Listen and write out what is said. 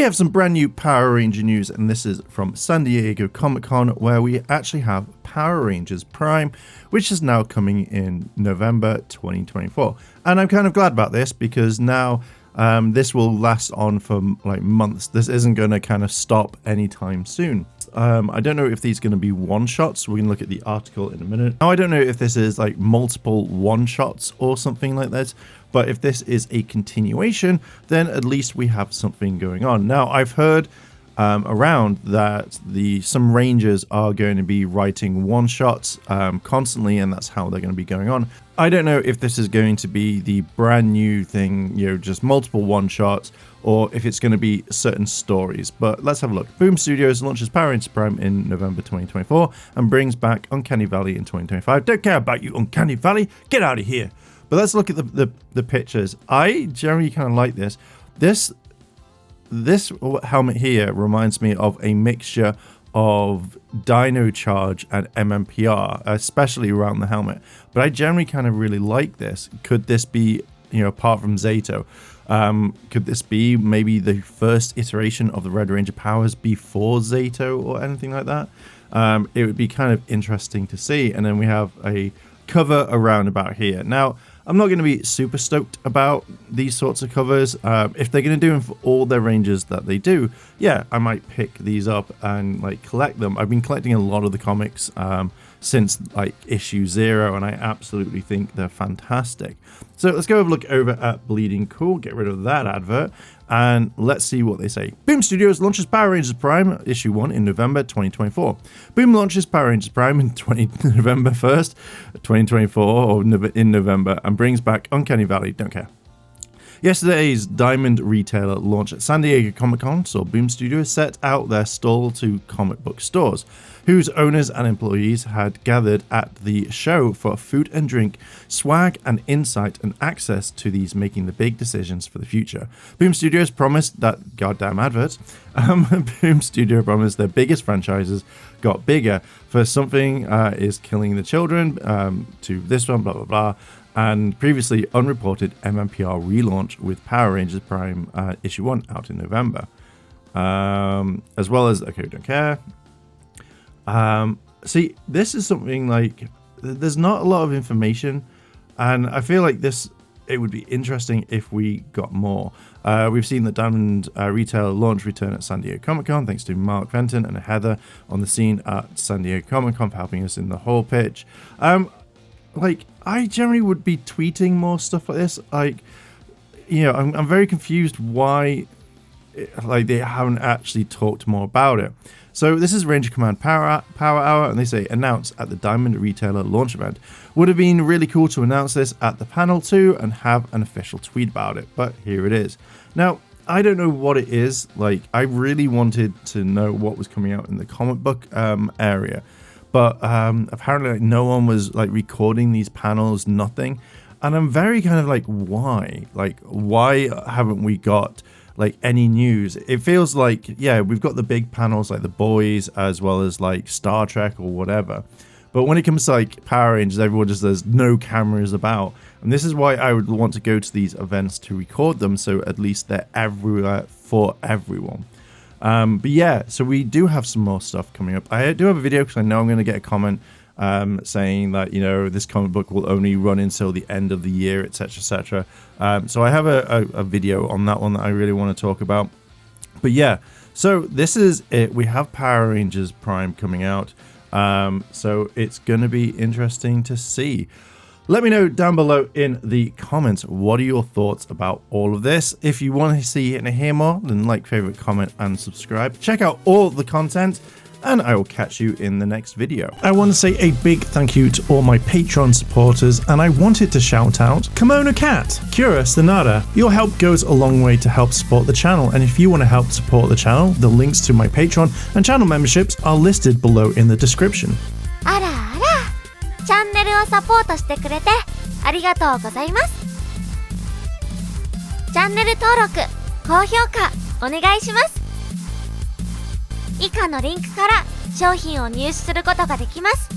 have some brand new Power Ranger news, and this is from San Diego Comic-Con, where we actually have Power Rangers Prime, which is now coming in November 2024. And I'm kind of glad about this because now this will last on for like months. This isn't going to kind of stop anytime soon. I don't know if these are going to be one-shots. We're going to look at the article in a minute. Now, I don't know if this is like multiple one-shots or something like that, but if this is a continuation, then at least we have something going on. Now, I've heard around that some Rangers are going to be writing one-shots constantly, and that's how they're going to be going on. I don't know if this is going to be the brand new thing, just multiple one-shots, or if it's going to be certain stories, but let's have a look. Boom Studios launches Power Rangers Prime in November 2024 and brings back Uncanny Valley in 2025. Don't care about you, Uncanny Valley. Get out of here. But let's look at the pictures. I generally kind of like this. This helmet here reminds me of a mixture of Dino Charge and MMPR, especially around the helmet. But I generally kind of really like this. Could this be, apart from Zato, could this be maybe the first iteration of the Red Ranger powers before Zato or anything like that? It would be kind of interesting to see. And then we have a cover around about here. Now, I'm not going to be super stoked about these sorts of covers. If they're going to do them for all their Rangers that they do, yeah, I might pick these up and like collect them. I've been collecting a lot of the comics since like issue 0, and I absolutely think they're fantastic. So let's go have a look over at Bleeding Cool, get rid of that advert, and let's see what they say. Boom Studios launches Power Rangers Prime issue 1 in November 2024. Boom launches Power Rangers Prime in November 1st, 2024, or in November, and brings back Uncanny Valley. Don't care. Yesterday's Diamond retailer launch at San Diego Comic-Con saw Boom Studios set out their stall to comic book stores, whose owners and employees had gathered at the show for food and drink, swag and insight and access to these making the big decisions for the future. Boom Studios promised that goddamn adverts. Boom Studio promised their biggest franchises got bigger for something is killing the children to this one, blah, blah, blah. And previously unreported MMPR relaunch with Power Rangers Prime issue 1 out in November. As well as, okay, don't care. See, this is something like, there's not a lot of information, and I feel like it would be interesting if we got more. We've seen the Diamond Retailer launch return at San Diego Comic-Con, thanks to Mark Fenton and Heather on the scene at San Diego Comic-Con for helping us in the whole pitch. Like, I generally would be tweeting more stuff like this. Like, I'm very confused why they haven't actually talked more about it. So this is Ranger Command Power Hour, and they say announce at the Diamond Retailer launch event. Would have been really cool to announce this at the panel too and have an official tweet about it, but here it is. Now, I don't know what it is. Like, I really wanted to know what was coming out in the comic book area. But apparently no one was like recording these panels, nothing. And I'm very kind of like, why? Like, why haven't we got like any news? It feels like, yeah, we've got the big panels like The Boys as well as like Star Trek or whatever. But when it comes to like Power Rangers, everyone just, there's no cameras about. And this is why I would want to go to these events to record them, so at least they're everywhere for everyone. But yeah, so we do have some more stuff coming up. I do have a video because I know I'm going to get a comment saying that, this comic book will only run until the end of the year, etc., etc. So I have a video on that one that I really want to talk about. But yeah, so this is it. We have Power Rangers Prime coming out. So it's going to be interesting to see. Let me know down below in the comments, what are your thoughts about all of this? If you want to see and hear more, then like, favorite, comment, and subscribe. Check out all the content, and I will catch you in the next video. I want to say a big thank you to all my Patreon supporters, and I wanted to shout out Kimono Cat, Kura Stanada. Your help goes a long way to help support the channel, and if you want to help support the channel, the links to my Patreon and channel memberships are listed below in the description. あらあら、チャンネルをサポートしてくれてありがとうございます。チャンネル登録、高評価お願いします。以下のリンクから商品を入手することができます。